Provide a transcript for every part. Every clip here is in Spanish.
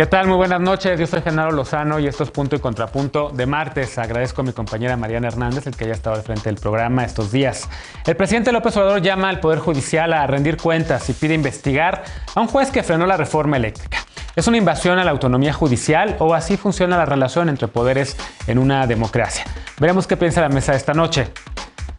¿Qué tal? Muy buenas noches. Yo soy Genaro Lozano y esto es Punto y Contrapunto de martes. Agradezco a mi compañera Mariana Hernández, el que haya estado al frente del programa estos días. El presidente López Obrador llama al Poder Judicial a rendir cuentas y pide investigar a un juez que frenó la reforma eléctrica. ¿Es una invasión a la autonomía judicial o así funciona la relación entre poderes en una democracia? Veremos qué piensa la mesa esta noche.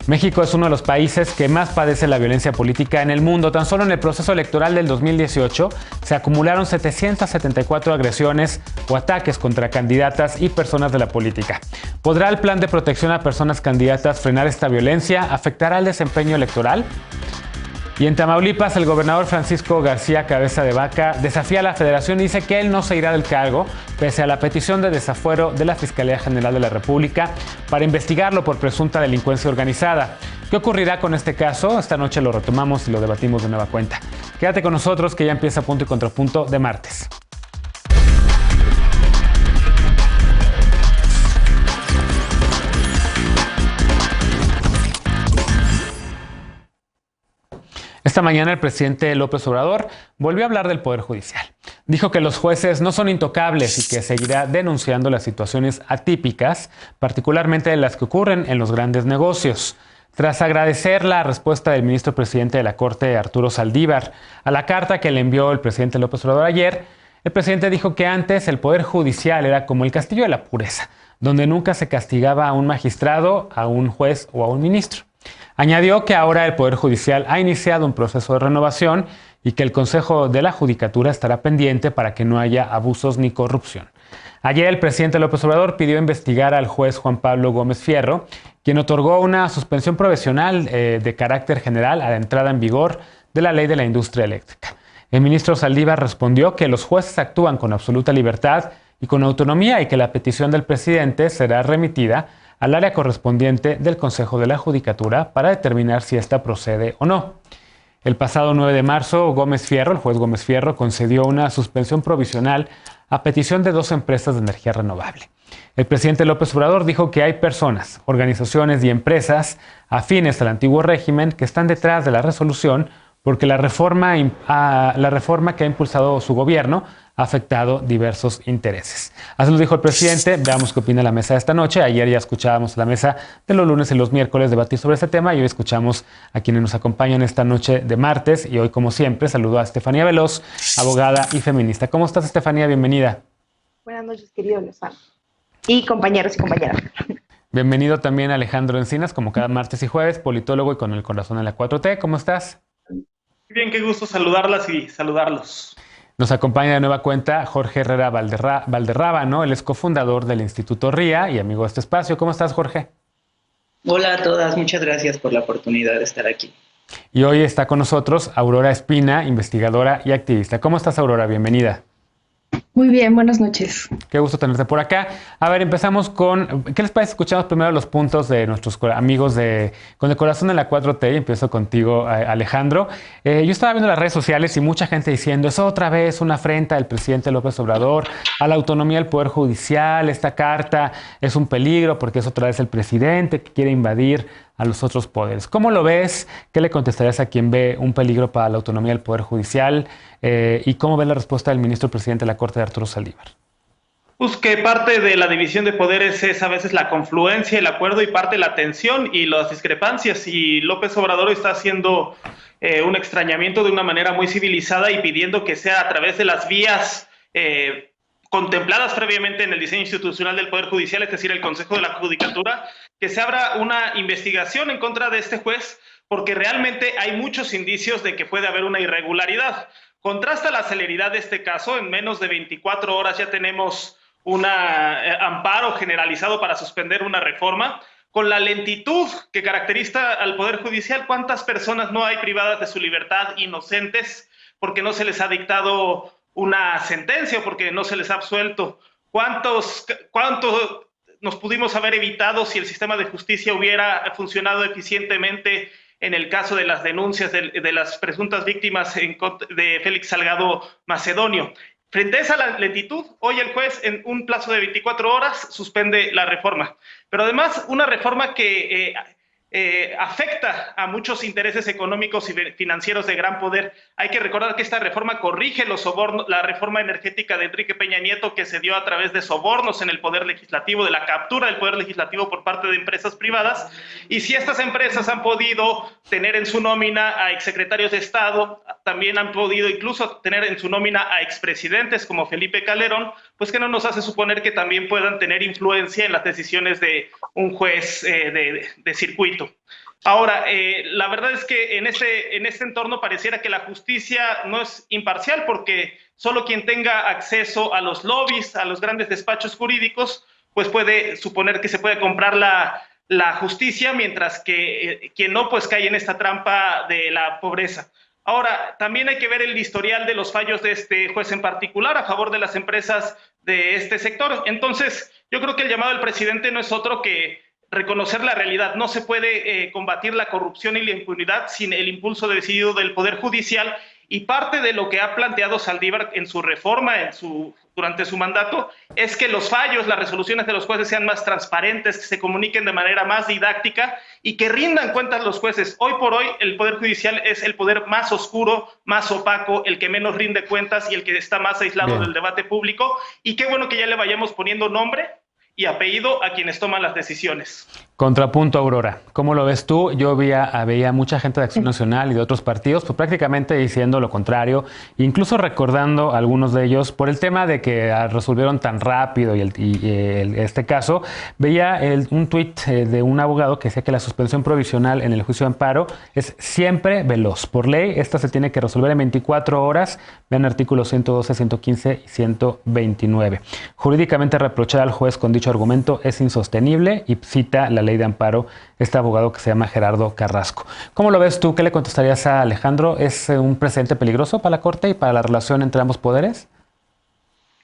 México es uno de los países que más padece la violencia política en el mundo. Tan solo en el proceso electoral del 2018 se acumularon 774 agresiones o ataques contra candidatas y personas de la política. ¿Podrá el plan de protección a personas candidatas frenar esta violencia? ¿Afectará el desempeño electoral? Y en Tamaulipas, el gobernador Francisco García Cabeza de Vaca desafía a la Federación y dice que él no se irá del cargo, pese a la petición de desafuero de la Fiscalía General de la República para investigarlo por presunta delincuencia organizada. ¿Qué ocurrirá con este caso? Esta noche lo retomamos y lo debatimos de nueva cuenta. Quédate con nosotros que ya empieza Punto y Contrapunto de martes. Esta mañana el presidente López Obrador volvió a hablar del Poder Judicial. Dijo que los jueces no son intocables y que seguirá denunciando las situaciones atípicas, particularmente las que ocurren en los grandes negocios. Tras agradecer la respuesta del ministro presidente de la Corte, Arturo Saldívar, a la carta que le envió el presidente López Obrador ayer, el presidente dijo que antes el Poder Judicial era como el castillo de la pureza, donde nunca se castigaba a un magistrado, a un juez o a un ministro. Añadió que ahora el Poder Judicial ha iniciado un proceso de renovación y que el Consejo de la Judicatura estará pendiente para que no haya abusos ni corrupción. Ayer el presidente López Obrador pidió investigar al juez Juan Pablo Gómez Fierro, quien otorgó una suspensión provisional de carácter general a la entrada en vigor de la Ley de la Industria Eléctrica. El ministro Saldívar respondió que los jueces actúan con absoluta libertad y con autonomía y que la petición del presidente será remitida al área correspondiente del Consejo de la Judicatura para determinar si esta procede o no. El pasado 9 de marzo, el juez Gómez Fierro, concedió una suspensión provisional a petición de 2 empresas de energía renovable. El presidente López Obrador dijo que hay personas, organizaciones y empresas afines al antiguo régimen que están detrás de la resolución porque la reforma que ha impulsado su gobierno ha afectado diversos intereses. Así lo dijo el presidente. Veamos qué opina la mesa de esta noche. Ayer ya escuchábamos la mesa de los lunes y los miércoles debatir sobre este tema y hoy escuchamos a quienes nos acompañan esta noche de martes. Y hoy, como siempre, saludo a Estefanía Veloz, abogada y feminista. ¿Cómo estás, Estefanía? Bienvenida. Buenas noches, querido Lozano. Y compañeros y compañeras. Bienvenido también Alejandro Encinas, como cada martes y jueves, politólogo y con el corazón en la 4T. ¿Cómo estás? Bien, qué gusto saludarlas y saludarlos. Nos acompaña de nueva cuenta Jorge Herrera Valderrábano, él es cofundador del Instituto RIA y amigo de este espacio. ¿Cómo estás, Jorge? Hola a todas, muchas gracias por la oportunidad de estar aquí. Y hoy está con nosotros Aurora Espina, investigadora y activista. ¿Cómo estás, Aurora? Bienvenida. Muy bien, buenas noches. Qué gusto tenerte por acá. A ver, empezamos con... ¿Qué les parece? Escuchamos primero los puntos de nuestros amigos Con el Corazón en la 4T. Y empiezo contigo, Alejandro. Yo estaba viendo las redes sociales y mucha gente diciendo es otra vez una afrenta del presidente López Obrador a la autonomía del Poder Judicial. Esta carta es un peligro porque es otra vez el presidente que quiere invadir a los otros poderes. ¿Cómo lo ves? ¿Qué le contestarías a quien ve un peligro para la autonomía del Poder Judicial? ¿Y cómo ves la respuesta del ministro presidente de la Corte, Arturo Saldívar? Pues que parte de la división de poderes es a veces la confluencia, el acuerdo y parte la tensión y las discrepancias. Y López Obrador está haciendo un extrañamiento de una manera muy civilizada y pidiendo que sea a través de las vías contempladas previamente en el diseño institucional del Poder Judicial, es decir, el Consejo de la Judicatura, que se abra una investigación en contra de este juez, porque realmente hay muchos indicios de que puede haber una irregularidad. Contrasta la celeridad de este caso. En menos de 24 horas ya tenemos un amparo generalizado para suspender una reforma, con la lentitud que caracteriza al Poder Judicial. ¿Cuántas personas no hay privadas de su libertad, inocentes, porque no se les ha dictado una sentencia o porque no se les ha absuelto? ¿Cuánto nos pudimos haber evitado si el sistema de justicia hubiera funcionado eficientemente en el caso de las denuncias de las presuntas víctimas de Félix Salgado Macedonio? Frente a esa lentitud, hoy el juez en un plazo de 24 horas suspende la reforma. Pero además una reforma que afecta a muchos intereses económicos y financieros de gran poder. Hay que recordar que esta reforma corrige los sobornos, la reforma energética de Enrique Peña Nieto, que se dio a través de sobornos en el poder legislativo, de la captura del poder legislativo por parte de empresas privadas. Y si estas empresas han podido tener en su nómina a exsecretarios de Estado, también han podido incluso tener en su nómina a expresidentes como Felipe Calderón, pues que no nos hace suponer que también puedan tener influencia en las decisiones de un juez de circuito. Ahora, la verdad es que en este entorno pareciera que la justicia no es imparcial, porque solo quien tenga acceso a los lobbies, a los grandes despachos jurídicos, pues puede suponer que se puede comprar la justicia, mientras que quien no, pues cae en esta trampa de la pobreza. Ahora, también hay que ver el historial de los fallos de este juez en particular a favor de las empresas de este sector. Entonces, yo creo que el llamado del presidente no es otro que reconocer la realidad. No se puede combatir la corrupción y la impunidad sin el impulso decidido del Poder Judicial, y parte de lo que ha planteado Saldívar en su reforma, durante su mandato, es que los fallos, las resoluciones de los jueces sean más transparentes, que se comuniquen de manera más didáctica y que rindan cuentas los jueces. Hoy por hoy el Poder Judicial es el poder más oscuro, más opaco, el que menos rinde cuentas y el que está más aislado del debate público, y qué bueno que ya le vayamos poniendo nombre y apellido a quienes toman las decisiones. Contrapunto, Aurora. ¿Cómo lo ves tú? Yo veía mucha gente de Acción Nacional y de otros partidos, pues prácticamente diciendo lo contrario, incluso recordando a algunos de ellos por el tema de que resolvieron tan rápido este caso. Veía un tuit de un abogado que decía que la suspensión provisional en el juicio de amparo es siempre veloz. Por ley, esta se tiene que resolver en 24 horas. Vean artículos 112, 115 y 129. Jurídicamente reprochar al juez con dicho argumento es insostenible, y cita la ley de amparo este abogado que se llama Gerardo Carrasco. ¿Cómo lo ves tú? ¿Qué le contestarías a Alejandro? ¿Es un precedente peligroso para la Corte y para la relación entre ambos poderes?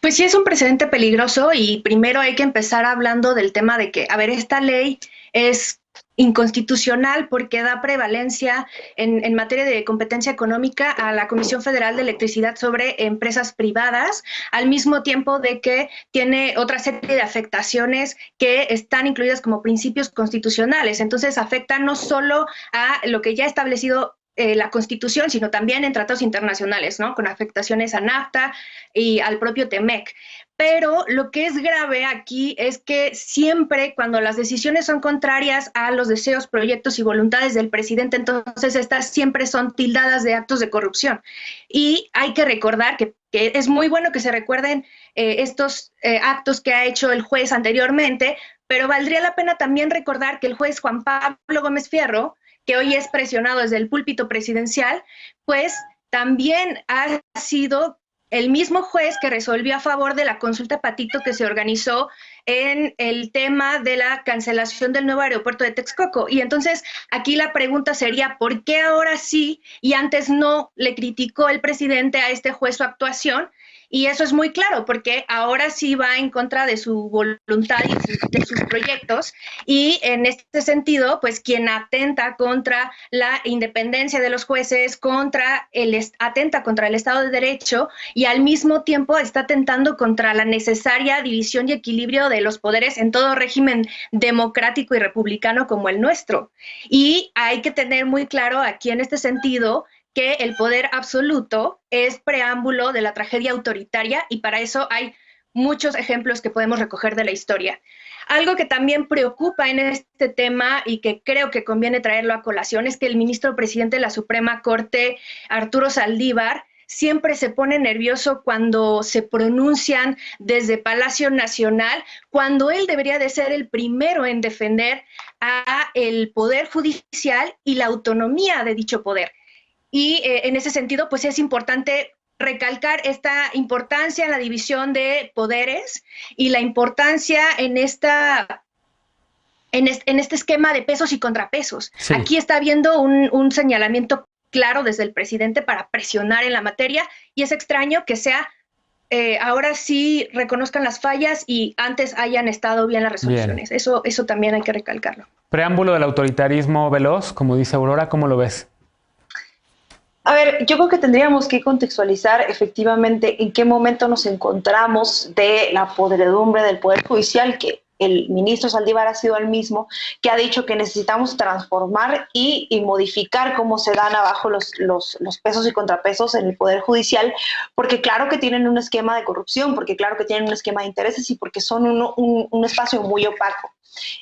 Pues sí, es un precedente peligroso, y primero hay que empezar hablando del tema de que, a ver, esta ley es inconstitucional porque da prevalencia en materia de competencia económica a la Comisión Federal de Electricidad sobre empresas privadas, al mismo tiempo de que tiene otra serie de afectaciones que están incluidas como principios constitucionales. Entonces afecta no solo a lo que ya ha establecido la Constitución, sino también en tratados internacionales, ¿no? Con afectaciones a NAFTA y al propio TEMEC. Pero lo que es grave aquí es que siempre cuando las decisiones son contrarias a los deseos, proyectos y voluntades del presidente, entonces estas siempre son tildadas de actos de corrupción. Y hay que recordar que es muy bueno que se recuerden estos actos que ha hecho el juez anteriormente, pero valdría la pena también recordar que el juez Juan Pablo Gómez Fierro, que hoy es presionado desde el púlpito presidencial, pues también ha sido el mismo juez que resolvió a favor de la consulta Patito que se organizó en el tema de la cancelación del nuevo aeropuerto de Texcoco. Y entonces aquí la pregunta sería, ¿por qué ahora sí y antes no le criticó el presidente a este juez su actuación? Y eso es muy claro, porque ahora sí va en contra de su voluntad y de sus proyectos, y en este sentido, pues quien atenta contra la independencia de los jueces, atenta contra el Estado de Derecho, y al mismo tiempo está atentando contra la necesaria división y equilibrio de los poderes en todo régimen democrático y republicano como el nuestro. Y hay que tener muy claro aquí en este sentido que el poder absoluto es preámbulo de la tragedia autoritaria, y para eso hay muchos ejemplos que podemos recoger de la historia. Algo que también preocupa en este tema y que creo que conviene traerlo a colación es que el ministro presidente de la Suprema Corte, Arturo Saldívar, siempre se pone nervioso cuando se pronuncian desde Palacio Nacional, cuando él debería de ser el primero en defender a el Poder Judicial y la autonomía de dicho poder. Y en ese sentido, pues es importante recalcar esta importancia en la división de poderes y la importancia en este esquema de pesos y contrapesos. Sí. Aquí está habiendo un señalamiento claro desde el presidente para presionar en la materia, y es extraño que sea ahora sí reconozcan las fallas y antes hayan estado bien las resoluciones. Bien. Eso también hay que recalcarlo. Preámbulo del autoritarismo veloz, como dice Aurora, ¿cómo lo ves? A ver, yo creo que tendríamos que contextualizar efectivamente en qué momento nos encontramos de la podredumbre del Poder Judicial, que el ministro Saldívar ha sido el mismo, que ha dicho que necesitamos transformar y modificar cómo se dan abajo los pesos y contrapesos en el Poder Judicial, porque claro que tienen un esquema de corrupción, porque claro que tienen un esquema de intereses y porque son un espacio muy opaco.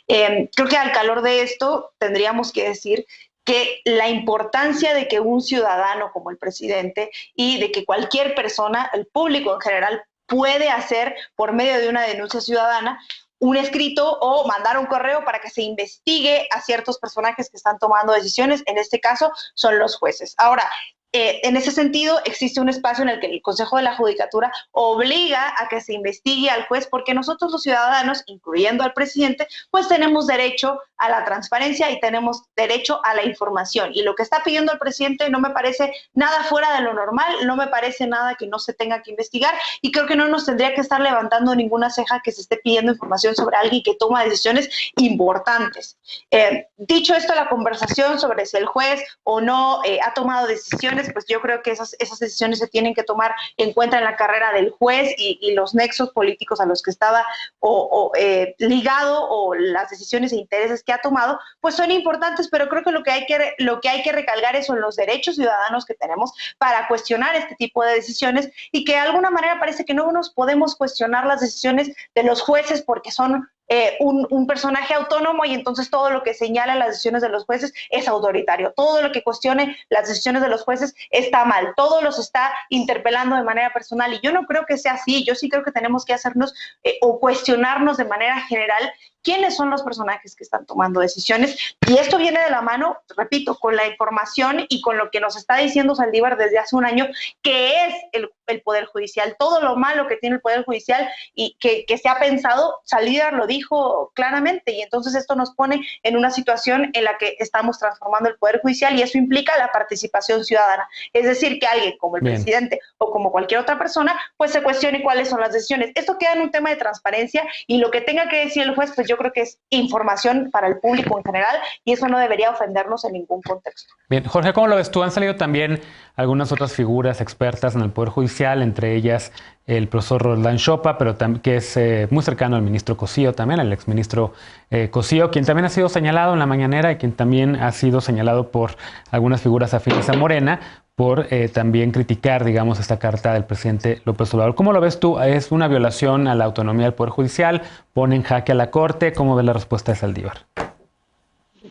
Creo que al calor de esto tendríamos que decir que la importancia de que un ciudadano como el presidente y de que cualquier persona, el público en general, puede hacer por medio de una denuncia ciudadana un escrito o mandar un correo para que se investigue a ciertos personajes que están tomando decisiones, en este caso son los jueces. Ahora, en ese sentido, existe un espacio en el que el Consejo de la Judicatura obliga a que se investigue al juez, porque nosotros los ciudadanos, incluyendo al presidente, pues tenemos derecho a la transparencia y tenemos derecho a la información. Y lo que está pidiendo el presidente no me parece nada fuera de lo normal, no me parece nada que no se tenga que investigar, y creo que no nos tendría que estar levantando ninguna ceja que se esté pidiendo información sobre alguien que toma decisiones importantes. Dicho esto, la conversación sobre si el juez o no ha tomado decisiones, pues yo creo que esas decisiones se tienen que tomar en cuenta en la carrera del juez y los nexos políticos a los que estaba ligado, o las decisiones e intereses que ha tomado, pues son importantes, pero creo que lo que hay que recalcar son los derechos ciudadanos que tenemos para cuestionar este tipo de decisiones, y que de alguna manera parece que no nos podemos cuestionar las decisiones de los jueces porque son un personaje autónomo, y entonces todo lo que señala las decisiones de los jueces es autoritario, todo lo que cuestione las decisiones de los jueces está mal, todo los está interpelando de manera personal, y yo no creo que sea así. Yo sí creo que tenemos que hacernos o cuestionarnos de manera general quiénes son los personajes que están tomando decisiones, y esto viene de la mano, repito, con la información y con lo que nos está diciendo Saldívar desde hace un año, que es el Poder Judicial, todo lo malo que tiene el Poder Judicial y que se ha pensado. Saldívar lo dijo claramente, y entonces esto nos pone en una situación en la que estamos transformando el Poder Judicial, y eso implica la participación ciudadana, es decir, que alguien como el presidente o como cualquier otra persona pues se cuestione cuáles son las decisiones. Esto queda en un tema de transparencia, y lo que tenga que decir el juez, pues yo creo que es información para el público en general, y eso no debería ofendernos en ningún contexto. Bien, Jorge, ¿cómo lo ves tú? Han salido también algunas otras figuras expertas en el Poder Judicial, entre ellas el profesor Roldán Chopa, pero que es muy cercano al ministro Cosío también, al exministro Cosío, quien también ha sido señalado en la mañanera y quien también ha sido señalado por algunas figuras afines a Morena por también criticar, digamos, esta carta del presidente López Obrador. ¿Cómo lo ves tú? ¿Es una violación a la autonomía del Poder Judicial? ¿Pone en jaque a la Corte? ¿Cómo ves la respuesta de Saldívar?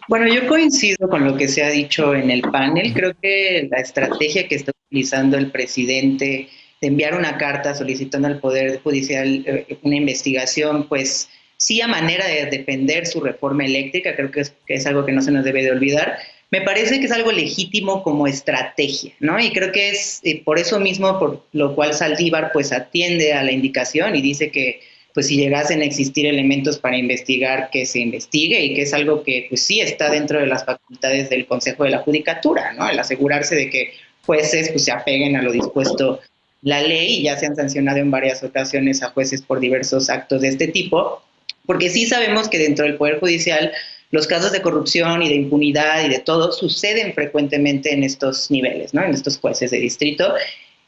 Bueno, yo coincido con lo que se ha dicho en el panel. Creo que la estrategia que está utilizando el presidente de enviar una carta solicitando al Poder Judicial una investigación, pues sí, a manera de defender su reforma eléctrica, creo que es algo que no se nos debe de olvidar. Me parece que es algo legítimo como estrategia, ¿no? Y creo que es por eso mismo por lo cual Saldívar pues atiende a la indicación y dice que pues si llegasen a existir elementos para investigar, que se investigue, y que es algo que pues sí está dentro de las facultades del Consejo de la Judicatura, ¿no? El asegurarse de que jueces pues se apeguen a lo dispuesto la ley, y ya se han sancionado en varias ocasiones a jueces por diversos actos de este tipo, porque sí sabemos que dentro del Poder Judicial los casos de corrupción y de impunidad y de todo suceden frecuentemente en estos niveles, ¿no? En estos jueces de distrito.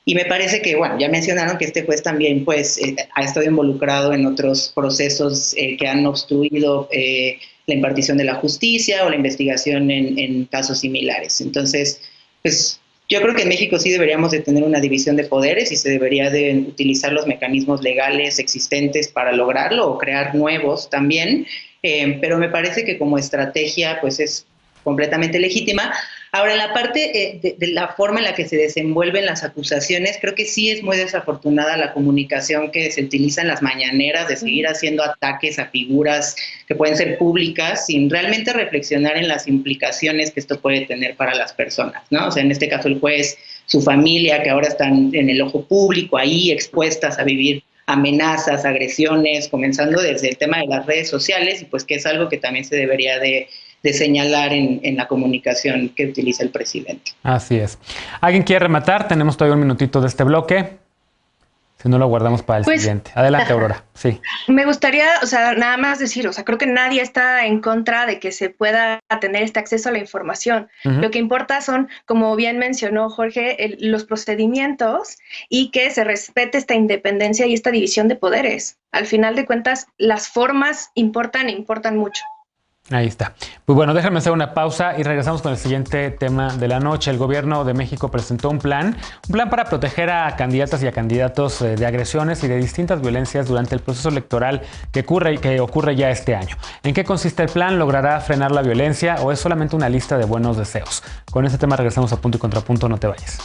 Y me parece que, bueno, ya mencionaron que este juez también pues ha estado involucrado en otros procesos que han obstruido la impartición de la justicia o la investigación en casos similares. Entonces, pues yo creo que en México sí deberíamos de tener una división de poderes y se debería de utilizar los mecanismos legales existentes para lograrlo, o crear nuevos también, pero me parece que como estrategia pues es completamente legítima. Ahora, en la parte de la forma en la que se desenvuelven las acusaciones, creo que sí es muy desafortunada la comunicación que se utiliza en las mañaneras, de seguir haciendo ataques a figuras que pueden ser públicas sin realmente reflexionar en las implicaciones que esto puede tener para las personas, ¿no? O sea, en este caso el juez, su familia, que ahora están en el ojo público, ahí expuestas a vivir amenazas, agresiones, comenzando desde el tema de las redes sociales, y pues que es algo que también se debería de señalar en la comunicación que utiliza el presidente. Así es. ¿Alguien quiere rematar? Tenemos todavía un minutito de este bloque. Si no, lo guardamos para el siguiente. Adelante, Aurora. Sí. Me gustaría, nada más decir, creo que nadie está en contra de que se pueda tener este acceso a la información. Lo que importa son, como bien mencionó Jorge, los procedimientos y que se respete esta independencia y esta división de poderes. Al final de cuentas, las formas importan mucho. Ahí está. Pues bueno, déjame hacer una pausa y regresamos con el siguiente tema de la noche. El gobierno de México presentó un plan para proteger a candidatas y a candidatos de agresiones y de distintas violencias durante el proceso electoral que ocurre ya este año. ¿En qué consiste el plan? ¿Logrará frenar la violencia o es solamente una lista de buenos deseos? Con este tema regresamos a Punto y Contrapunto, no te vayas.